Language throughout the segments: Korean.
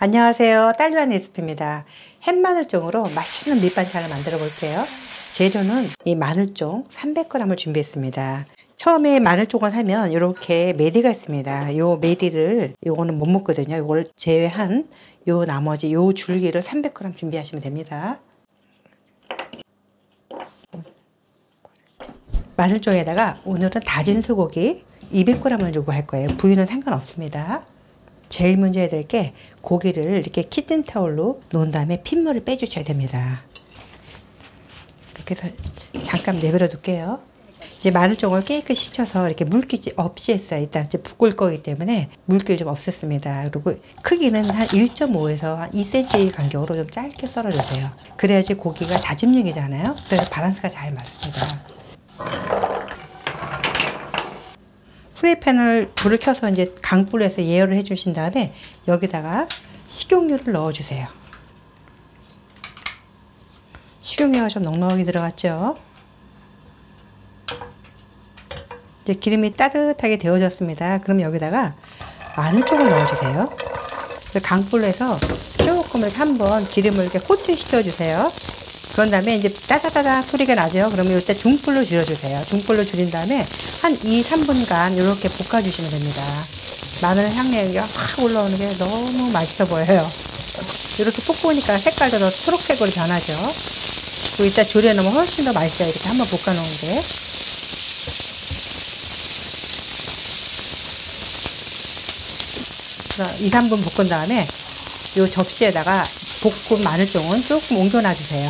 안녕하세요. 딸기한 레시피입니다. 햇마늘종으로 맛있는 밑반찬을 만들어 볼게요. 재료는 이 마늘종 300g을 준비했습니다. 처음에 마늘종을 사면 이렇게 메디가 있습니다. 요 메디를 요거는 못 먹거든요. 요걸 제외한 요 나머지 요 줄기를 300g 준비하시면 됩니다. 마늘종에다가 오늘은 다진 소고기 200g을 요구할 거예요. 부위는 상관없습니다. 제일 먼저 해야 될 게 고기를 이렇게 키친타올로 놓은 다음에 핏물을 빼주셔야 됩니다. 이렇게 해서 잠깐 내버려 둘게요. 이제 마늘종을 깨끗이 씻어서 이렇게 물기 없이 했어요. 일단 이제 볶을 거기 때문에 물기를 좀 없앴습니다. 그리고 크기는 한 1.5에서 한 2cm 간격으로 좀 짧게 썰어주세요. 그래야지 고기가 다짐육이잖아요. 그래서 바란스가 잘 맞습니다. 프라이팬을 불을 켜서 이제 강불로 해서 예열을 해 주신 다음에 여기다가 식용유를 넣어 주세요. 식용유가 좀 넉넉하게 들어갔죠. 이제 기름이 따뜻하게 데워졌습니다. 그럼 여기다가 마늘종을 넣어 주세요. 강불로 해서 조금 이렇게 한번 기름을 이렇게 코팅시켜 주세요. 그런 다음에 이제 따다다다 소리가 나죠. 그러면 이때 중불로 줄여주세요. 중불로 줄인 다음에 한 2, 3분간 이렇게 볶아주시면 됩니다. 마늘 향내가 확 올라오는 게 너무 맛있어 보여요. 이렇게 볶으니까 색깔도 더 초록색으로 변하죠. 그리고 이따 조리해 놓으면 훨씬 더 맛있어요. 이렇게 한번 볶아 놓은 게. 그래서 2, 3분 볶은 다음에 이 접시에다가 볶은 마늘종은 조금 옮겨놔 주세요.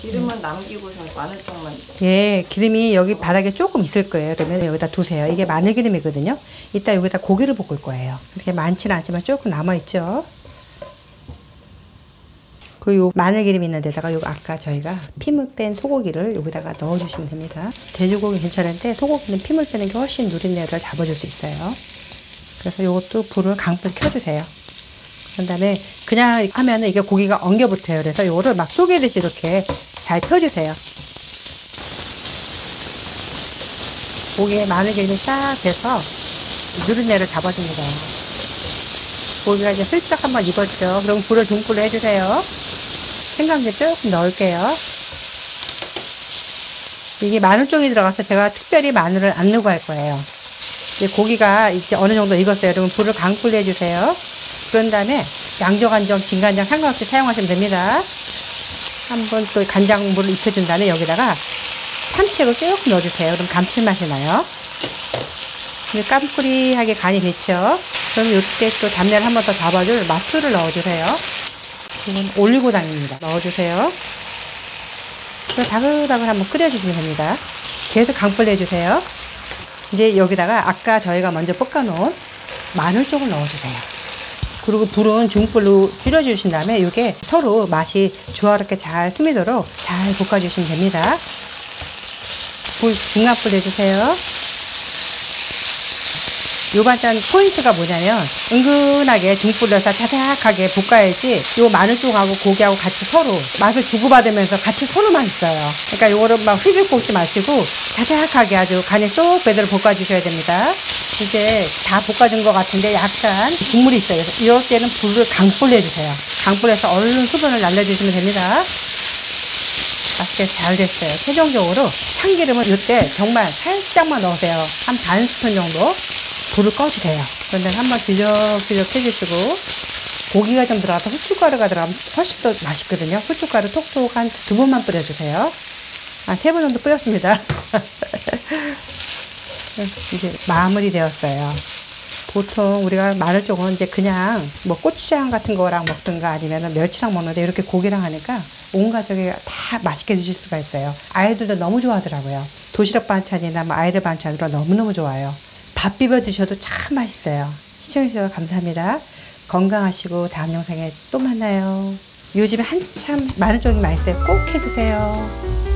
기름은 남기고서 마늘종만. 예, 기름이 여기 바닥에 조금 있을 거예요. 그러면 여기다 두세요. 이게 마늘 기름이거든요. 이따 여기다 고기를 볶을 거예요. 그렇게 많지는 않지만 조금 남아있죠. 그리고 요 마늘 기름 있는 데다가 요 아까 저희가 핏물 뺀 소고기를 여기다가 넣어주시면 됩니다. 돼지고기 괜찮은데 소고기는 핏물 빼는 게 훨씬 누린내를 잡아줄 수 있어요. 그래서 요것도 불을 강불 켜주세요. 그런 다음에 그냥 하면은 이게 고기가 엉겨 붙어요. 그래서 요거를 막 쪼개듯이 이렇게 잘 펴주세요. 고기에 마늘 기름이 싹 돼서 누린내를 잡아줍니다. 고기가 이제 슬쩍 한번 익었죠. 그럼 불을 중불로 해주세요. 생강즙 조금 넣을게요. 이게 마늘종이 들어가서 제가 특별히 마늘을 안 넣고 할 거예요. 이제 고기가 이제 어느 정도 익었어요. 여러분 불을 강불로 해주세요. 그런 다음에 양조간장, 진간장 상관없이 사용하시면 됩니다. 한번 또 간장물을 입혀준 다음에 여기다가 참치액을 조금 넣어주세요. 그럼 감칠맛이 나요. 깜꾸리하게 간이 됐죠. 그럼 이때 또 잡내를 한 번 더 잡아줄 맛술을 넣어주세요. 이건 올리고당입니다. 넣어주세요. 그래서 바글바글 한번 끓여주시면 됩니다. 계속 강불 내주세요. 이제 여기다가 아까 저희가 먼저 볶아놓은 마늘종을 넣어주세요. 그리고 불은 중불로 줄여주신 다음에 이게 서로 맛이 조화롭게 잘 스미도록 잘 볶아주시면 됩니다. 불 중간불 내주세요. 요 반찬 포인트가 뭐냐면 은근하게 중불로 해서 자작하게 볶아야지 요 마늘종하고 고기하고 같이 서로 맛을 주고받으면서 같이 서로 맛있어요. 그러니까 요거를 막 휘휘 볶지 마시고 자작하게 아주 간이 쏙 배도록 볶아주셔야 됩니다. 이제 다 볶아준 것 같은데 약간 국물이 있어요. 그래서 이럴 때는 불을 강불로 해주세요. 강불에서 얼른 수분을 날려주시면 됩니다. 맛있게 잘 됐어요. 최종적으로 참기름은 이때 정말 살짝만 넣으세요. 한 반 스푼 정도. 불을 꺼주세요. 그런데 한번 들럭들럭 해주시고 고기가 좀 들어가서 후춧가루가 들어가면 훨씬 더 맛있거든요. 후춧가루 톡톡 한 2번만 뿌려주세요. 한 3번 정도 뿌렸습니다. 이제 마무리 되었어요. 보통 우리가 마늘종은 이제 그냥 뭐 고추장 같은 거랑 먹든가 아니면 멸치랑 먹는데 이렇게 고기랑 하니까 온 가족이 다 맛있게 드실 수가 있어요. 아이들도 너무 좋아하더라고요. 도시락 반찬이나 뭐 아이들 반찬으로 너무너무 좋아요. 밥 비벼 드셔도 참 맛있어요. 시청해주셔서 감사합니다. 건강하시고 다음 영상에 또 만나요. 요즘에 한참 마늘종이 맛있어요. 꼭 해드세요.